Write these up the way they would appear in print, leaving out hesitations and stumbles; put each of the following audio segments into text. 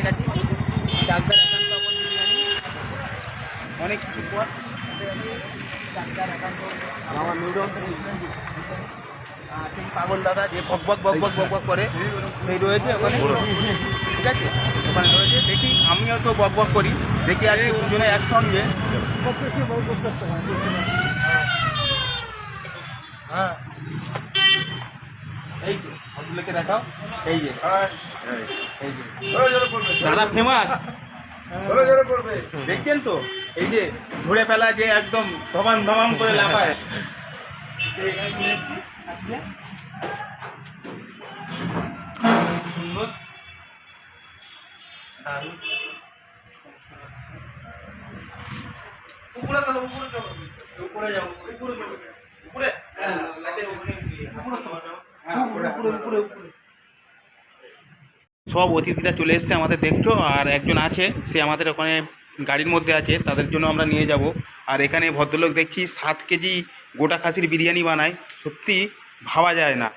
গেছি ডাক্তার একান্ত আপন বিরিয়ানি অনেক কিছু পর ডাক্তার একান্ত আমার নুডলস সেই পাগল দাদা যে বক বক করে সেই রয়েছে ওখানে, ঠিক আছে, ওখানে রয়েছে। দেখি আমিও তো বক করি, দেখি আর দুজনে একসঙ্গে। হ্যাঁ এই তো ভদ্রলোকে দেখাও, এই যে দাদা ফেমাস দেখছেন তো, এই যে ধরে ফেলা যে একদম ধবাম করে লাফায়। সুন্দর দারুণ। উপরে চলো, উপরে যাবো, উপরে সব অতিথিরা চলে এসছে আমাদের, দেখছো। আর একজন আছে, সে আমাদের ওখানে গাড়ির মধ্যে আছে, তাদের জন্য আমরা নিয়ে যাব। আর এখানে ভদ্রলোক দেখছি 7 কেজি গোটা খাসির বিরিয়ানি বানায়, সত্যি ভাবা যায় না।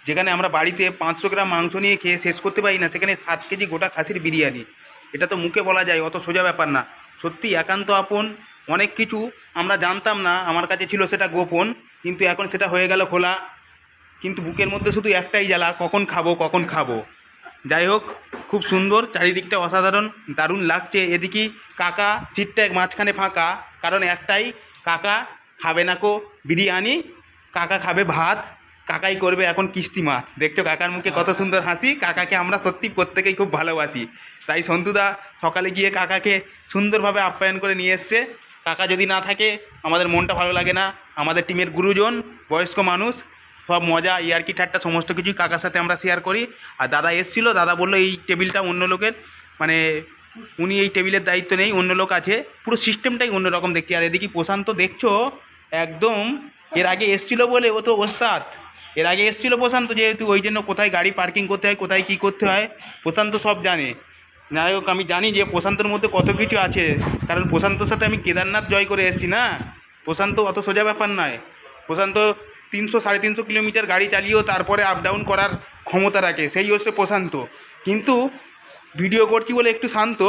যেখানে আমরা বাড়িতে 500 গ্রাম মাংস নিয়ে খেয়ে শেষ করতে পারি না, সেখানে 7 কেজি গোটা খাসির বিরিয়ানি, এটা তো মুখে বলা যায়, অত সোজা ব্যাপার না। সত্যি একান্ত আপন অনেক কিছু আমরা জানতাম না, আমার কাছে ছিল সেটা গোপন, কিন্তু এখন সেটা হয়ে গেল খোলা। কিন্তু বুকের মধ্যে শুধু একটাই জ্বালা, কখন খাবো। যাই হোক, খুব সুন্দর, চারিদিকটা অসাধারণ, দারুণ লাগছে। এদিকে কাকা সিটটা মাঝখানে ফাঁকা, কারণ একটাই, কাকা খাবে না কো বিরিয়ানি, কাকা খাবে ভাত, কাকাই করবে এখন কিস্তি মাছ। দেখছো কাকার মুখে কত সুন্দর হাসি, কাকাকে আমরা সত্যি প্রত্যেকেই খুব ভালোবাসি। তাই সন্তুদা সকালে গিয়ে কাকাকে সুন্দরভাবে আপ্যায়ন করে নিয়ে এসছে। কাকা যদি না থাকে আমাদের মনটা ভালো লাগে না। আমাদের টিমের গুরুজন, বয়স্ক মানুষ, সব মজা ইয়ার্কি ঠাট্টা সমস্ত কিছুই কাকার সাথে আমরা শেয়ার করি। আর দাদা এসেছিলো, দাদা বললো এই টেবিলটা অন্য লোকের, মানে উনি এই টেবিলের দায়িত্ব নেই, অন্য লোক আছে, পুরো সিস্টেমটাই অন্যরকম দেখছি। আর এদিকে প্রশান্ত দেখছো একদম, এর আগে এসেছিলো বলে ও তো ওস্তাদ, এর আগে এসেছিলো প্রশান্ত, যেহেতু ওই জন্য কোথায় গাড়ি পার্কিং করতে হয়, কোথায় কী করতে হয় প্রশান্ত সব জানে। যাই হোক, আমি জানি যে প্রশান্তর মধ্যে কত কিছু আছে, কারণ প্রশান্তর সাথে আমি কেদারনাথ জয় করে এসেছি না। প্রশান্ত অত সোজা ব্যাপার নয়। প্রশান্ত 300-350 কিলোমিটার গাড়ি চালিয়েও তারপরে আপ ডাউন করার ক্ষমতা রাখে, সেই হচ্ছে প্রশান্ত। কিন্তু ভিডিও করছি বলে একটু শান্ত।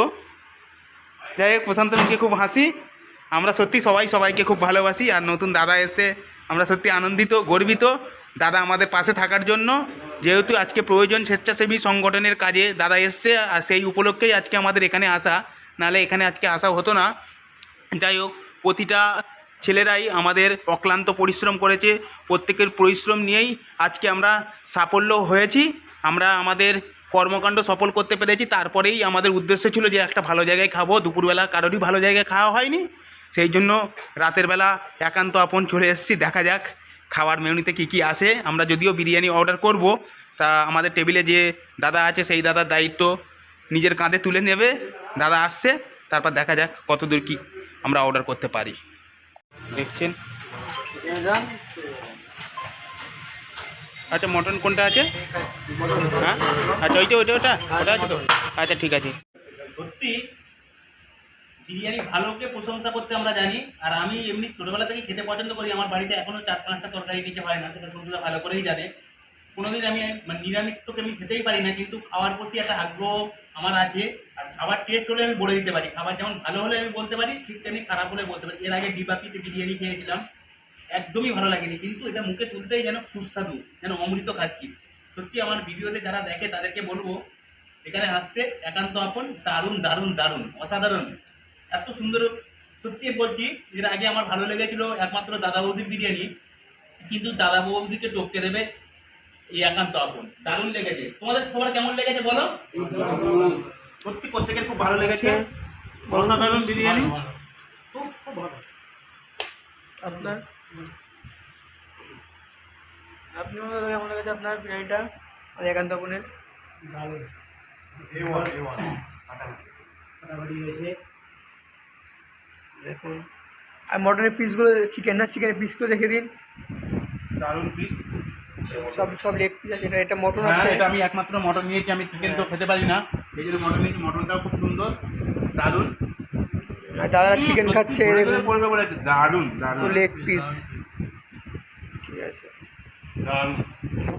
যাই হোক, প্রশান্ত মুখে খুব হাসি। আমরা সত্যি সবাইকে খুব ভালোবাসি। আর নতুন দাদা এসে আমরা সত্যি আনন্দিত, গর্বিত দাদা আমাদের পাশে থাকার জন্য। যেহেতু আজকে প্রয়োজন স্বেচ্ছাসেবী সংগঠনের কাজে দাদা এসছে, আর সেই উপলক্ষেই আজকে আমাদের এখানে আসা, নাহলে এখানে আজকে আসা হতো না। যাই হোক, প্রতিটা ছেলেরাই আমাদের অক্লান্ত পরিশ্রম করেছে, প্রত্যেকের পরিশ্রম নিয়েই আজকে আমরা সাফল্য হয়েছি, আমরা আমাদের কর্মকাণ্ড সফল করতে পেরেছি। তারপরেই আমাদের উদ্দেশ্য ছিল যে একটা ভালো জায়গায় খাবো, দুপুরবেলা কারোরই ভালো জায়গায় খাওয়া হয়নি, সেই জন্য রাতের বেলা একান্ত আপন চলে এসেছি। দেখা যাক খাবার মেনুতে কী আসে। আমরা যদিও বিরিয়ানি অর্ডার করব, তা আমাদের টেবিলে যে দাদা আছে সেই দাদার দায়িত্ব নিজের কাঁধে তুলে নেবে। দাদা আসছে, তারপর দেখা যাক কত দূর কী আমরা অর্ডার করতে পারি। দেখছেন, আচ্ছা মটন কোনটা আছে? হ্যাঁ আচ্ছা, ওটা আছে তো, আচ্ছা ঠিক আছে। সত্যি বিরিয়ানি ভালোকে প্রশংসা করতে আমরা জানি। আর আমি এমনি ছোটোবেলা থেকে খেতে পছন্দ করি, আমার বাড়িতে এখনও 4-5টা তরকারি নিচে হয় না, সেটা সন্তুদা ভালো করেই জানে। কোনোদিন আমি নিরামিষ তোকে আমি খেতেই পারি না, কিন্তু খাওয়ার প্রতি একটা আগ্রহ আমার আছে। আর খাবার টেস্ট হলে আমি বলে দিতে পারি, খাবার যেমন ভালো হলে আমি বলতে পারি, ঠিক তেমনি খারাপ হলে বলতে পারি। এর আগে ডিবাপিতে বিরিয়ানি খেয়েছিলাম, একদমই ভালো লাগেনি, কিন্তু এটা মুখে তুলতেই যেন সুস্বাদু, যেন অমৃত খাচ্ছি। সত্যি আমার ভিডিওতে যারা দেখে তাদেরকে বলবো এখানে আসতে, একান্ত আপন দারুণ অসাধারণ, এত সুন্দর। সত্যি বলছি, এর আগে আমার ভালো লেগেছিল একমাত্র দাদা বৌদির বিরিয়ানি, কিন্তু দাদা বৌদিকে টপকে দেবে এই একান্ত আপন। দারুণ লেগেছে। তোমাদের সবার কেমন লেগেছে বলো? সত্যি প্রত্যেকের খুব ভালো লেগেছে, অসাধারণ বিরিয়ানি, খুব ভালো। আপনার আপনি কেমন লেগেছে আপনার বিরিয়ানিটা আর একান্ত আপনের? দেখুন, আর মটনের পিসগুলো, চিকেনের পিসগুলো দেখে দিন, দারুণ পিস, সব লেগ পিস আছে। এটা মটন আছে, এটা আমি একমাত্র মটন নিয়েছি, আমি চিকেন তো খেতে পারি না, এই জন্য মটন নিয়েছি। মটনটাও খুব সুন্দর, দারুণ। আর দাদা চিকেন খাচ্ছে, পড়বে বলে দারুণ লেগ পিস, ঠিক আছে, দারুণ।